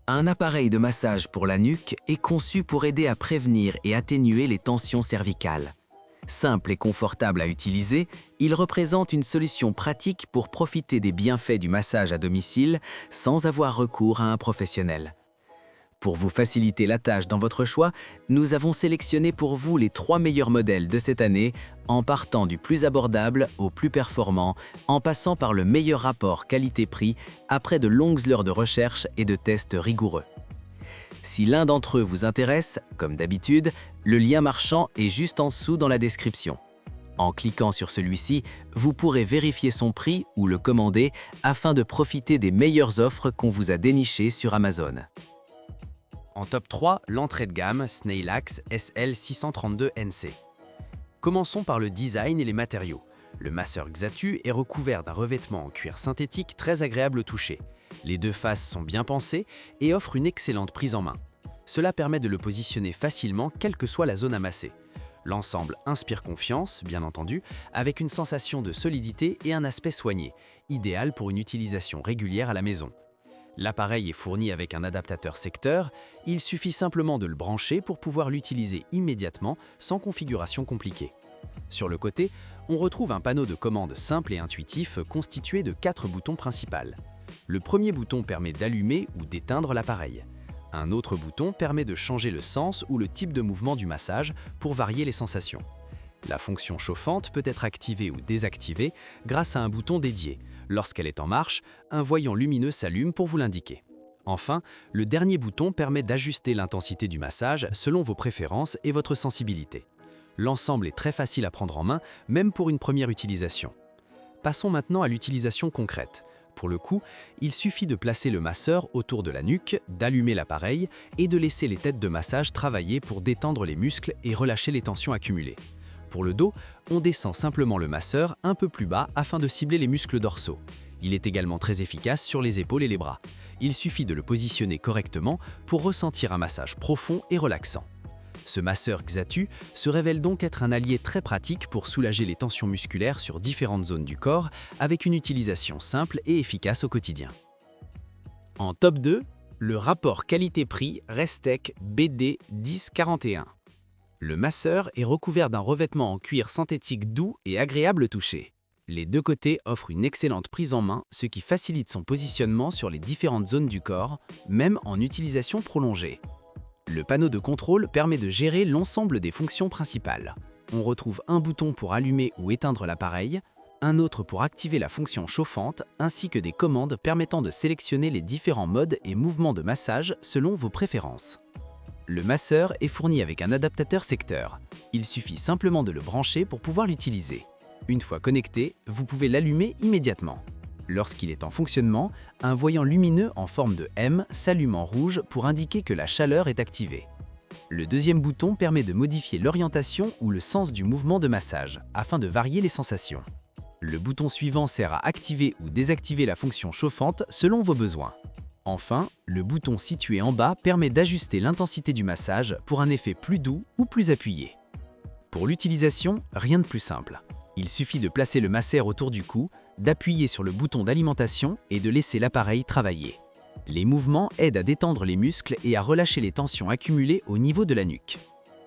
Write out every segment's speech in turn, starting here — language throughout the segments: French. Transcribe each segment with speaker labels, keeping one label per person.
Speaker 1: Un appareil de massage pour la nuque est conçu pour aider à prévenir et atténuer les tensions cervicales. Simple et confortable à utiliser, il représente une solution pratique pour profiter des bienfaits du massage à domicile sans avoir recours à un professionnel. Pour vous faciliter la tâche dans votre choix, nous avons sélectionné pour vous les 3 meilleurs modèles de cette année, en partant du plus abordable au plus performant, en passant par le meilleur rapport qualité-prix après de longues heures de recherche et de tests rigoureux. Si l'un d'entre eux vous intéresse, comme d'habitude, le lien marchand est juste en dessous dans la description. En cliquant sur celui-ci, vous pourrez vérifier son prix ou le commander afin de profiter des meilleures offres qu'on vous a dénichées sur Amazon.
Speaker 2: En top 3, l'entrée de gamme Snailax SL632NC. Commençons par le design et les matériaux. Le masseur Xatu est recouvert d'un revêtement en cuir synthétique très agréable au toucher. Les deux faces sont bien pensées et offrent une excellente prise en main. Cela permet de le positionner facilement quelle que soit la zone à masser. L'ensemble inspire confiance, bien entendu, avec une sensation de solidité et un aspect soigné, idéal pour une utilisation régulière à la maison. L'appareil est fourni avec un adaptateur secteur, il suffit simplement de le brancher pour pouvoir l'utiliser immédiatement sans configuration compliquée. Sur le côté, on retrouve un panneau de commande simple et intuitif constitué de 4 boutons principaux. Le premier bouton permet d'allumer ou d'éteindre l'appareil. Un autre bouton permet de changer le sens ou le type de mouvement du massage pour varier les sensations. La fonction chauffante peut être activée ou désactivée grâce à un bouton dédié. Lorsqu'elle est en marche, un voyant lumineux s'allume pour vous l'indiquer. Enfin, le dernier bouton permet d'ajuster l'intensité du massage selon vos préférences et votre sensibilité. L'ensemble est très facile à prendre en main, même pour une première utilisation. Passons maintenant à l'utilisation concrète. Pour le coup, il suffit de placer le masseur autour de la nuque, d'allumer l'appareil et de laisser les têtes de massage travailler pour détendre les muscles et relâcher les tensions accumulées. Pour le dos, on descend simplement le masseur un peu plus bas afin de cibler les muscles dorsaux. Il est également très efficace sur les épaules et les bras. Il suffit de le positionner correctement pour ressentir un massage profond et relaxant. Ce masseur Xatu se révèle donc être un allié très pratique pour soulager les tensions musculaires sur différentes zones du corps avec une utilisation simple et efficace au quotidien. En top 2, le rapport qualité-prix Restec BD 1041. Le masseur est recouvert d'un revêtement en cuir synthétique doux et agréable au toucher. Les deux côtés offrent une excellente prise en main, ce qui facilite son positionnement sur les différentes zones du corps, même en utilisation prolongée. Le panneau de contrôle permet de gérer l'ensemble des fonctions principales. On retrouve un bouton pour allumer ou éteindre l'appareil, un autre pour activer la fonction chauffante, ainsi que des commandes permettant de sélectionner les différents modes et mouvements de massage selon vos préférences. Le masseur est fourni avec un adaptateur secteur. Il suffit simplement de le brancher pour pouvoir l'utiliser. Une fois connecté, vous pouvez l'allumer immédiatement. Lorsqu'il est en fonctionnement, un voyant lumineux en forme de M s'allume en rouge pour indiquer que la chaleur est activée. Le deuxième bouton permet de modifier l'orientation ou le sens du mouvement de massage, afin de varier les sensations. Le bouton suivant sert à activer ou désactiver la fonction chauffante selon vos besoins. Enfin, le bouton situé en bas permet d'ajuster l'intensité du massage pour un effet plus doux ou plus appuyé. Pour l'utilisation, rien de plus simple. Il suffit de placer le masseur autour du cou, d'appuyer sur le bouton d'alimentation et de laisser l'appareil travailler. Les mouvements aident à détendre les muscles et à relâcher les tensions accumulées au niveau de la nuque.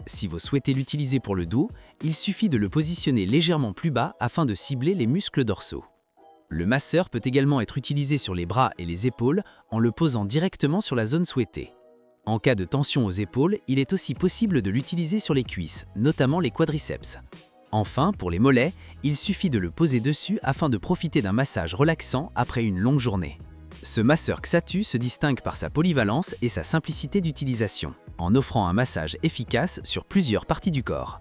Speaker 2: Si vous souhaitez l'utiliser pour le dos, il suffit de le positionner légèrement plus bas afin de cibler les muscles dorsaux. Le masseur peut également être utilisé sur les bras et les épaules en le posant directement sur la zone souhaitée. En cas de tension aux épaules, il est aussi possible de l'utiliser sur les cuisses, notamment les quadriceps. Enfin, pour les mollets, il suffit de le poser dessus afin de profiter d'un massage relaxant après une longue journée. Ce masseur Xatu se distingue par sa polyvalence et sa simplicité d'utilisation, en offrant un massage efficace sur plusieurs parties du corps.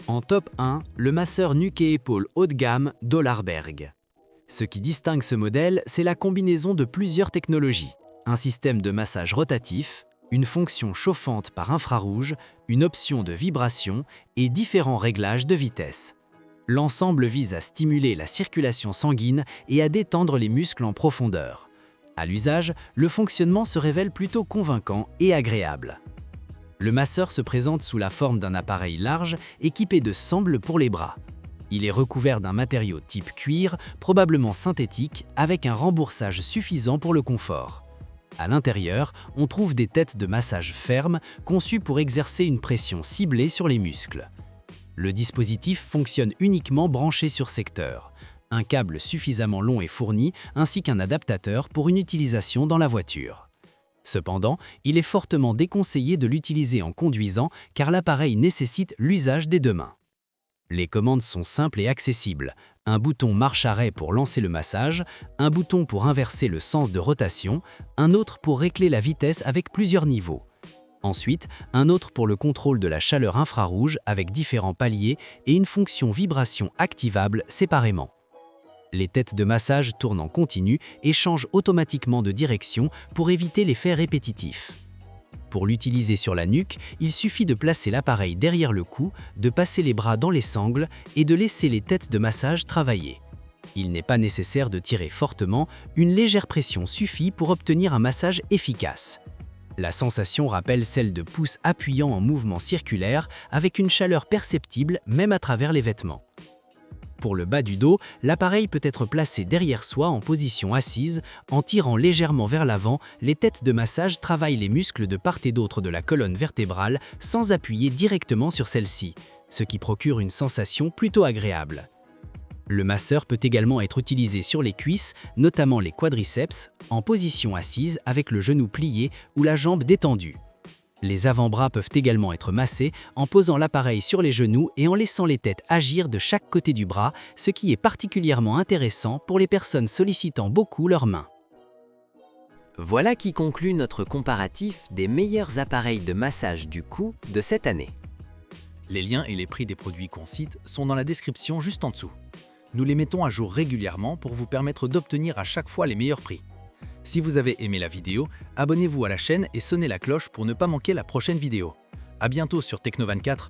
Speaker 2: En top 1, le masseur nuque et épaules haut de gamme Dollarberg. Ce qui distingue ce modèle, c'est la combinaison de plusieurs technologies. Un système de massage rotatif, une fonction chauffante par infrarouge, une option de vibration et différents réglages de vitesse. L'ensemble vise à stimuler la circulation sanguine et à détendre les muscles en profondeur. À l'usage, le fonctionnement se révèle plutôt convaincant et agréable. Le masseur se présente sous la forme d'un appareil large équipé de sangles pour les bras. Il est recouvert d'un matériau type cuir, probablement synthétique, avec un remboursage suffisant pour le confort. À l'intérieur, on trouve des têtes de massage fermes conçues pour exercer une pression ciblée sur les muscles. Le dispositif fonctionne uniquement branché sur secteur. Un câble suffisamment long est fourni ainsi qu'un adaptateur pour une utilisation dans la voiture. Cependant, il est fortement déconseillé de l'utiliser en conduisant car l'appareil nécessite l'usage des deux mains. Les commandes sont simples et accessibles. Un bouton marche-arrêt pour lancer le massage, un bouton pour inverser le sens de rotation, un autre pour régler la vitesse avec plusieurs niveaux. Ensuite, un autre pour le contrôle de la chaleur infrarouge avec différents paliers et une fonction vibration activable séparément. Les têtes de massage tournent en continu et changent automatiquement de direction pour éviter l'effet répétitif. Pour l'utiliser sur la nuque, il suffit de placer l'appareil derrière le cou, de passer les bras dans les sangles et de laisser les têtes de massage travailler. Il n'est pas nécessaire de tirer fortement, une légère pression suffit pour obtenir un massage efficace. La sensation rappelle celle de pouces appuyant en mouvement circulaire avec une chaleur perceptible même à travers les vêtements. Pour le bas du dos, l'appareil peut être placé derrière soi en position assise. En tirant légèrement vers l'avant, les têtes de massage travaillent les muscles de part et d'autre de la colonne vertébrale sans appuyer directement sur celle-ci, ce qui procure une sensation plutôt agréable. Le masseur peut également être utilisé sur les cuisses, notamment les quadriceps, en position assise avec le genou plié ou la jambe détendue. Les avant-bras peuvent également être massés en posant l'appareil sur les genoux et en laissant les têtes agir de chaque côté du bras, ce qui est particulièrement intéressant pour les personnes sollicitant beaucoup leurs mains.
Speaker 1: Voilà qui conclut notre comparatif des meilleurs appareils de massage du cou de cette année.
Speaker 3: Les liens et les prix des produits qu'on cite sont dans la description juste en dessous. Nous les mettons à jour régulièrement pour vous permettre d'obtenir à chaque fois les meilleurs prix. Si vous avez aimé la vidéo, abonnez-vous à la chaîne et sonnez la cloche pour ne pas manquer la prochaine vidéo. À bientôt sur Techno24.